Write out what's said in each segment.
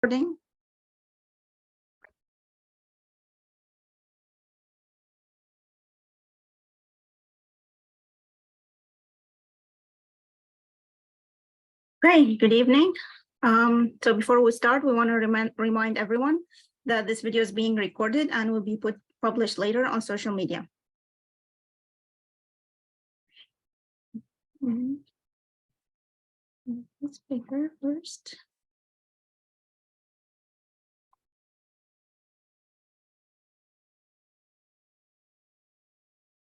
Recording. Okay, good evening. So before we start, we want to remind everyone that this video is being recorded and will be published later on social media. Let's speaker first.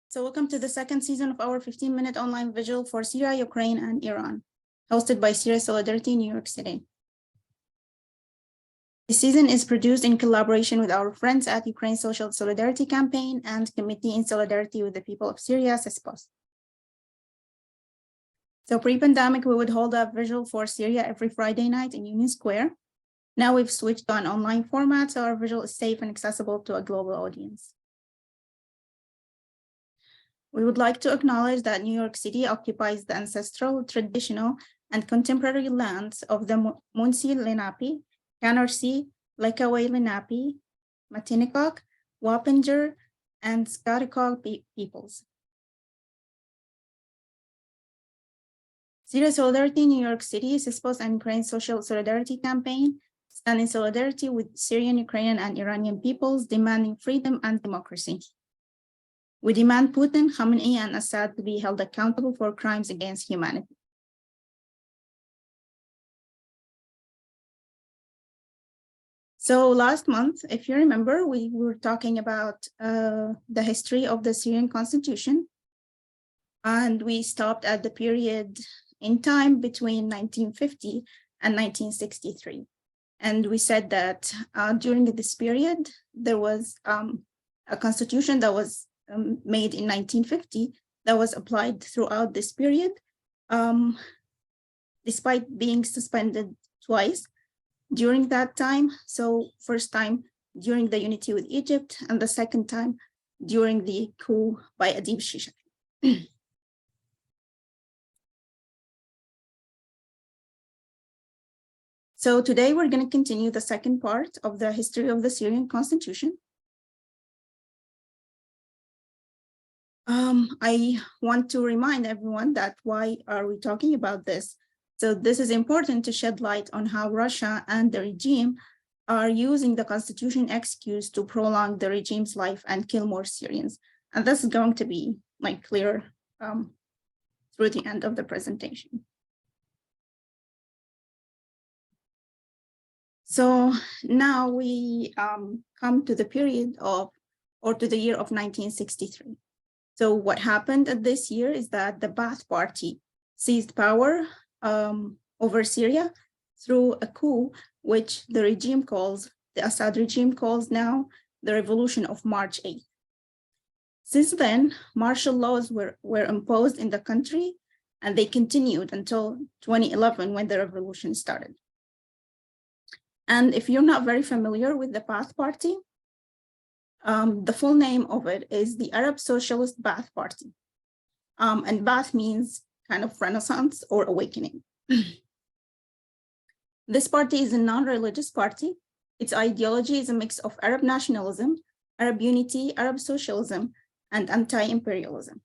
So welcome to the second season of our 15-minute online vigil for Syria, Ukraine, and Iran, hosted by Syria Solidarity New York City. This season is produced in collaboration with our friends at Ukraine Social Solidarity Campaign and Committee in Solidarity with the People of Syria, CESPOS. So pre-pandemic, we would hold a vigil for Syria every Friday night in Union Square. Now we've switched to an online format, so our vigil is safe and accessible to a global audience. We would like to acknowledge that New York City occupies the ancestral, traditional, and contemporary lands of the Munsee Lenape, Canarsie, Lekaway Lenape, Matinicok, Wappinger, and Scotiacock peoples. Syria Solidarity New York City, CESPOS, and Ukraine Social Solidarity Campaign stand in solidarity with Syrian, Ukrainian, and Iranian peoples demanding freedom and democracy. We demand Putin, Khamenei, and Assad to be held accountable for crimes against humanity. So last month, if you remember, we were talking about the history of the Syrian constitution, and we stopped at the period in time between 1950 and 1963. And we said that during this period, there was a constitution that was made in 1950 that was applied throughout this period, despite being suspended twice during that time. So first time during the unity with Egypt, and the second time during the coup by Adib Shisha. So today we're going to continue the second part of the history of the Syrian constitution. I want to remind everyone that why are we talking about this? So this is important to shed light on how Russia and the regime are using the constitution excuse to prolong the regime's life and kill more Syrians. And this is going to be clear through the end of the presentation. So now we come to the period of, or to the year of 1963. So what happened at this year is that the Ba'ath Party seized power over Syria through a coup, which the regime calls, the Assad regime calls now, the Revolution of March 8th. Since then, martial laws were imposed in the country, and they continued until 2011 when the revolution started. And if you're not very familiar with the Ba'ath Party, the full name of it is the Arab Socialist Ba'ath Party. And Ba'ath means kind of renaissance or awakening. This party is a non-religious party. Its ideology is a mix of Arab nationalism, Arab unity, Arab socialism, and anti-imperialism.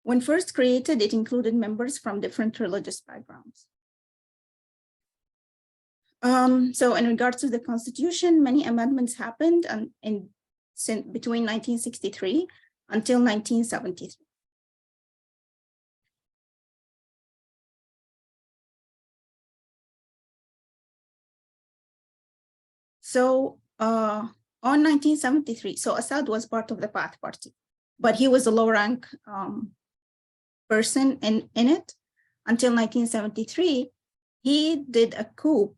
When first created, it included members from different religious backgrounds. So in regards to the constitution, many amendments happened between 1963 until 1973. So on 1973, so Assad was part of the Ba'ath Party, but he was a low-rank person in it. Until 1973, he did a coup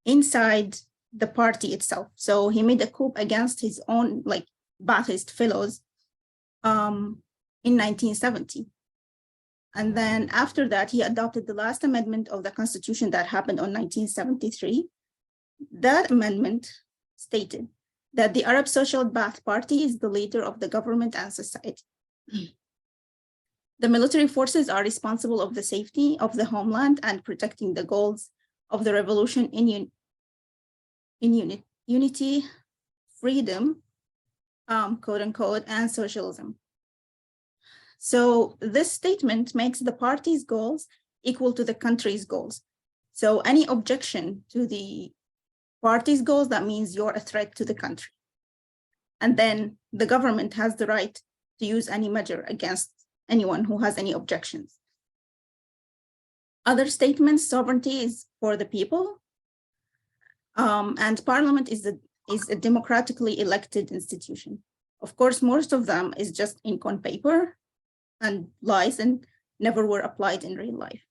inside the party itself. So he made a coup against his own Ba'athist fellows in 1970. And then after that, he adopted the last amendment of the constitution that happened on 1973. That amendment stated that the Arab Social Ba'ath Party is the leader of the government and society. The military forces are responsible of the safety of the homeland and protecting the goals of the revolution in unity, freedom, quote unquote, and socialism. So this statement makes the party's goals equal to the country's goals. So any objection to the party's goals, that means you're a threat to the country. And then the government has the right to use any measure against anyone who has any objections. Other statements, sovereignty is for the people, and parliament is a democratically elected institution. Of course, most of them is just ink on paper and lies and never were applied in real life.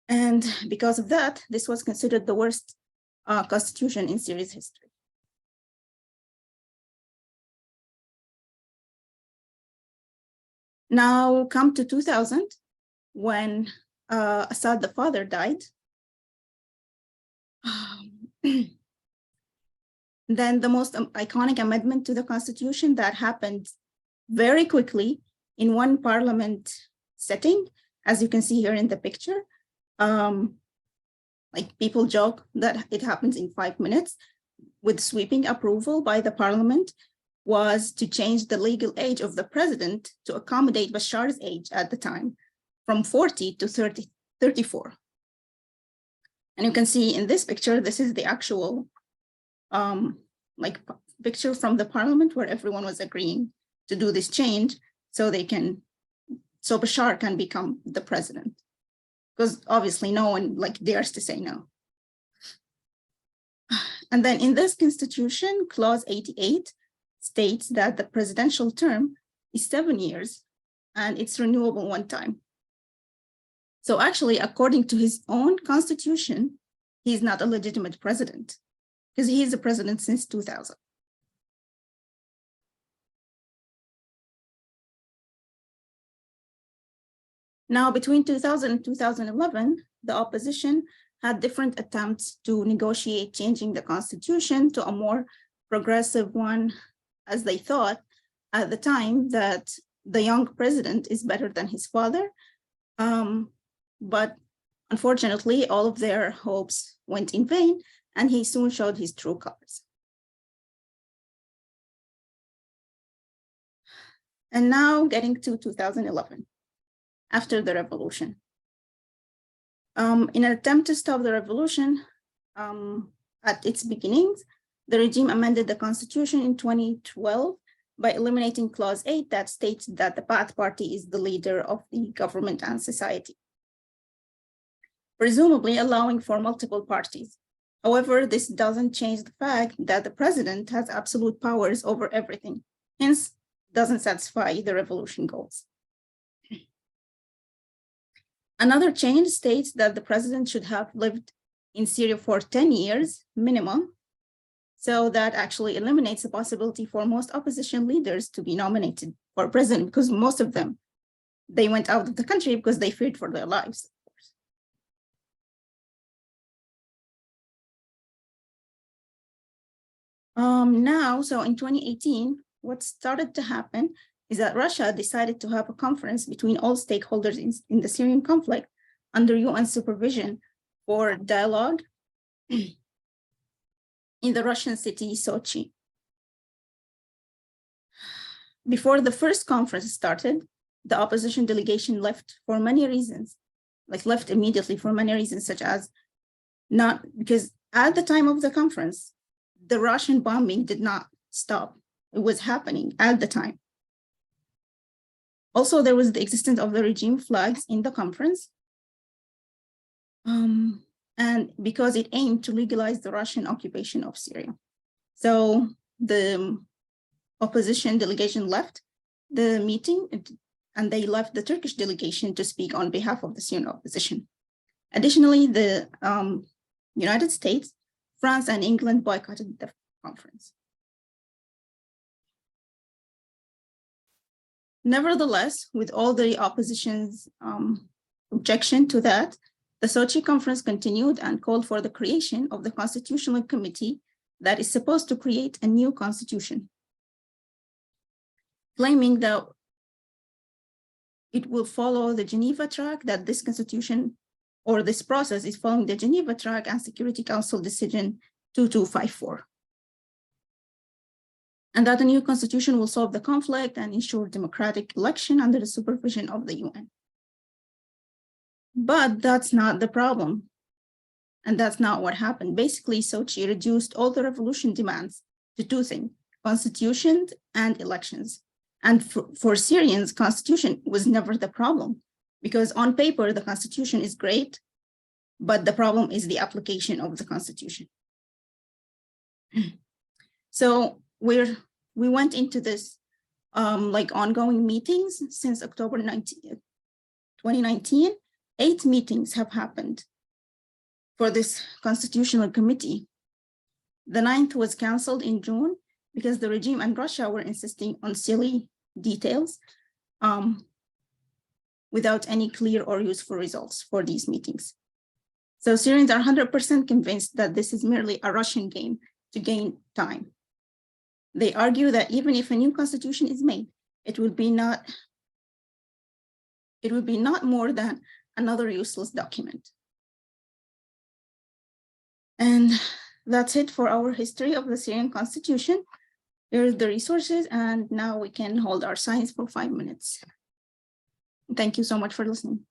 And because of that, this was considered the worst constitution in Syria's history. Now come to 2000, when Assad the father died. Then the most iconic amendment to the constitution that happened very quickly in one parliament setting, as you can see here in the picture. Like people joke that it happens in 5 minutes with sweeping approval by the parliament, was to change the legal age of the president to accommodate Bashar's age at the time from 40 to 34. And you can see in this picture, this is the actual picture from the parliament where everyone was agreeing to do this change so Bashar can become the president. Because obviously no one dares to say no. And then in this constitution, clause 88 states that the presidential term is 7 years and it's renewable one time. So actually, according to his own constitution, he's not a legitimate president because he's a president since 2000. Now, between 2000 and 2011, the opposition had different attempts to negotiate changing the constitution to a more progressive one, as they thought at the time that the young president is better than his father. But unfortunately, all of their hopes went in vain, and he soon showed his true colors. And now getting to 2011. After the revolution. In an attempt to stop the revolution at its beginnings, the regime amended the constitution in 2012 by eliminating clause 8 that states that the Ba'ath Party is the leader of the government and society, presumably allowing for multiple parties. However, this doesn't change the fact that the president has absolute powers over everything, hence doesn't satisfy the revolution goals. Another change states that the president should have lived in Syria for 10 years minimum. So that actually eliminates the possibility for most opposition leaders to be nominated for president, because most of them, they went out of the country because they feared for their lives, of course. So in 2018, what started to happen is that Russia decided to have a conference between all stakeholders in the Syrian conflict under UN supervision for dialogue in the Russian city Sochi. Before the first conference started, the opposition delegation left for many reasons, left immediately for many reasons, such as not because at the time of the conference, the Russian bombing did not stop. It was happening at the time. Also, there was the existence of the regime flags in the conference. And because it aimed to legalize the Russian occupation of Syria. So the opposition delegation left the meeting and they left the Turkish delegation to speak on behalf of the Syrian opposition. Additionally, the United States, France, and England boycotted the conference. Nevertheless, with all the opposition's objection to that, the Sochi conference continued and called for the creation of the Constitutional Committee that is supposed to create a new constitution, claiming that it will follow the Geneva track, that this constitution or this process is following the Geneva Track and Security Council decision 2254. And that the new constitution will solve the conflict and ensure democratic election under the supervision of the UN. But that's not the problem. And that's not what happened. Basically, Sochi reduced all the revolution demands to two things: constitution and elections. And for Syrians, constitution was never the problem, because on paper, the constitution is great, but the problem is the application of the constitution. So we went into this like ongoing meetings since October 2019. 8 meetings have happened for this constitutional committee. The 9th was canceled in June because the regime and Russia were insisting on silly details without any clear or useful results for these meetings. So Syrians are 100% convinced that this is merely a Russian game to gain time. They argue that even if a new constitution is made, it would be not more than another useless document. And that's it for our history of the Syrian constitution. Here's the resources, and now we can hold our silence for 5 minutes. Thank you so much for listening.